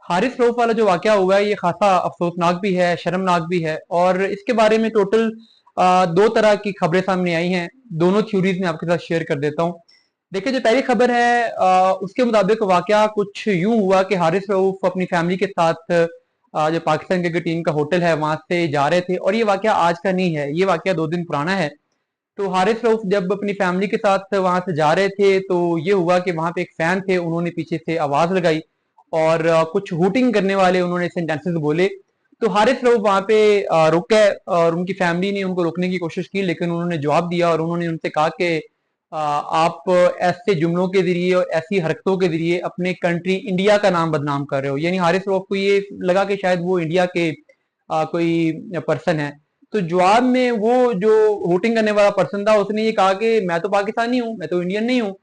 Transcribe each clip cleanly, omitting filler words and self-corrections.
हारिस रऊफ वाला जो वाकया हुआ है ये खासा अफसोसनाक भी है, शर्मनाक भी है। और इसके बारे में टोटल दो तरह की खबरें सामने आई हैं। दोनों थ्योरीज मैं आपके साथ शेयर कर देता हूँ। देखिए, जो पहली खबर है उसके मुताबिक वाकया कुछ यूं हुआ कि हारिस रऊफ अपनी फैमिली के साथ जो पाकिस्तान क्रिकेट टीम का होटल है वहां से जा रहे थे। और ये वाकया आज का नहीं है, ये वाकया 2 दिन पुराना है। तो हारिस रऊफ जब अपनी फैमिली के साथ वहां से जा रहे थे तो ये हुआ कि वहां पे एक फैन थे, उन्होंने पीछे से आवाज लगाई और कुछ हूटिंग करने वाले उन्होंने सेंटेंसेस बोले। तो हारिस रऊफ वहां पे रुक गए और उनकी फैमिली ने उनको रोकने की कोशिश की, लेकिन उन्होंने जवाब दिया और उन्होंने उनसे कहा कि आप ऐसे जुमलों के जरिए और ऐसी हरकतों के जरिए अपने कंट्री इंडिया का नाम बदनाम कर रहे हो। यानी हारिस रऊफ को ये लगा कि शायद वो इंडिया के कोई पर्सन है। तो जवाब में वो जो वोटिंग करने वाला पर्सन था उसने ये कहा कि मैं तो पाकिस्तानी हूँ, मैं तो इंडियन नहीं हूँ।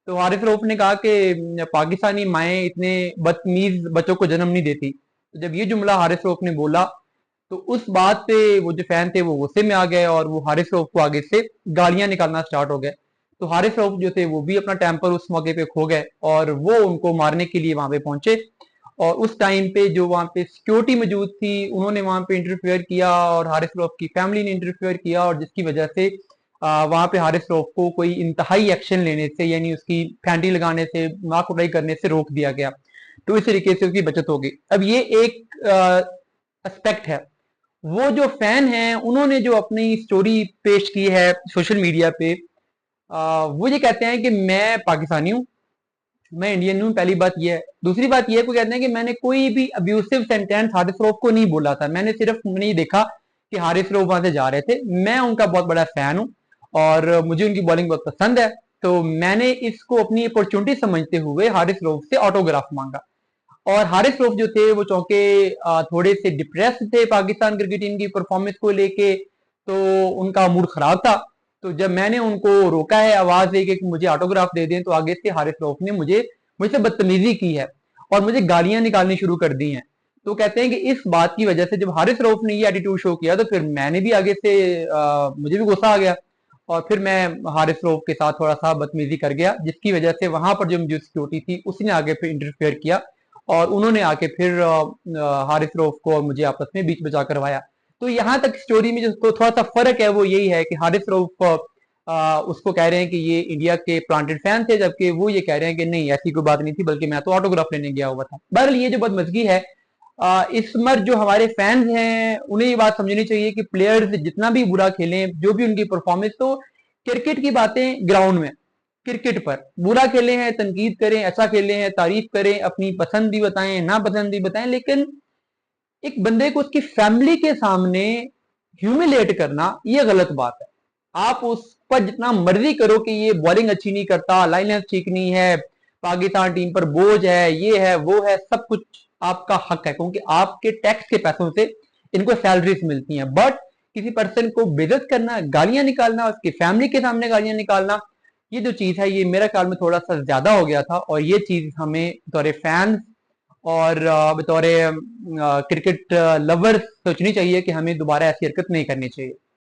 तो हारिस रऊफ ने कहा कि पाकिस्तानी माएँ इतने बदतमीज बच्चों को जन्म नहीं देती। तो जब ये जुमला हारिस रऊफ ने बोला तो उस बात पे वो जो फैन थे वो गुस्से में आ गए और वो हारिस रऊफ को आगे से गालियां निकालना स्टार्ट हो गए। तो हारिस रऊफ जो थे वो भी अपना टेम्पर उस मौके पे खो गए और वो उनको मारने के लिए वहां पे पहुंचे। और उस टाइम पे जो वहां पे सिक्योरिटी मौजूद थी उन्होंने वहां पे इंटरफेयर किया और हारिस रऊफ की फैमिली ने इंटरफेयर किया, और जिसकी वजह से वहां पे हारिस रऊफ को कोई इंतहाई एक्शन लेने से यानी उसकी फैंटी लगाने से, मार कुटाई करने से रोक दिया गया। तो इस तरीके से उसकी बचत हो गई। अब ये एक एस्पेक्ट है। वो जो फैन है उन्होंने जो अपनी स्टोरी पेश की है सोशल मीडिया पे, वो ये कहते हैं कि मैं पाकिस्तानी हूँ, मैं इंडियन हूँ। पहली बात ये है। दूसरी बात ये है, कोई कहते हैं कि मैंने कोई भी अब्यूसिव सेंटेंस हारिस रऊफ को नहीं बोला था, मैंने ये देखा कि हारिस रऊफ वहां से जा रहे थे, मैं उनका बहुत बड़ा फैन हूँ और मुझे उनकी बॉलिंग बहुत पसंद है। तो मैंने इसको अपनी अपॉर्चुनिटी समझते हुए हारिस रऊफ से ऑटोग्राफ मांगा। और हारिस रऊफ जो थे वो चौंके, थोड़े से डिप्रेस थे पाकिस्तान क्रिकेट टीम की परफॉर्मेंस को लेके। तो उनका मूड खराब था। तो जब मैंने उनको रोका है आवाज देके कि मुझे ऑटोग्राफ दे दें, तो आगे से हारिस रऊफ ने मुझसे बदतमीजी की है और मुझे गालियां निकालनी शुरू कर दी हैं। तो कहते हैं कि इस बात की वजह से जब हारिस रऊफ ने ये एटीट्यूड शो किया तो फिर मैंने भी आगे से मुझे भी गुस्सा आ गया और फिर मैं हारिस रऊफ के साथ थोड़ा सा बदतमीजी कर गया, जिसकी वजह से वहां पर जो मौजूद सिक्योरिटी थी उसने आगे फिर इंटरफेयर किया और उन्होंने आके फिर हारिस रऊफ को और मुझे आपस में बीच बचा करवाया। तो यहाँ तक स्टोरी में जो तो थोड़ा सा फर्क है वो यही है कि हारिस रऊफ उसको कह रहे हैं कि ये इंडिया के प्लांटेड फैन थे, जबकि वो ये कह रहे हैं कि नहीं, ऐसी कोई बात नहीं थी, बल्कि मैं तो ऑटोग्राफ लेने गया हुआ था। बहरहाल ये जो बदमजगी है, इस मर जो हमारे फैंस हैं उन्हें ये बात समझनी चाहिए कि प्लेयर्स जितना भी बुरा खेलें, जो भी उनकी परफॉर्मेंस, तो क्रिकेट की बातें ग्राउंड में, क्रिकेट पर बुरा खेले हैं तनकीद करें, अच्छा खेले हैं तारीफ करें, अपनी पसंद भी बताएं, ना पसंद भी बताएं, लेकिन एक बंदे को उसकी फैमिली के सामने ह्यूमिलेट करना ये गलत बात है। आप उस पर जितना मर्जी करो कि ये बॉलिंग अच्छी नहीं करता, लाइनें ठीक नहीं है, पाकिस्तान टीम पर बोझ है, ये है वो है, सब कुछ आपका हक है क्योंकि आपके टैक्स के पैसों से इनको सैलरीज मिलती हैं। बट किसी पर्सन को बेइज्जत करना, गालियां निकालना, उसकी फैमिली के सामने गालियां निकालना, ये जो चीज है ये मेरे ख्याल में थोड़ा सा ज्यादा हो गया था। और ये चीज हमें बतौर फैंस और बतौर क्रिकेट लवर्स सोचनी चाहिए कि हमें दोबारा ऐसी हरकत नहीं करनी चाहिए।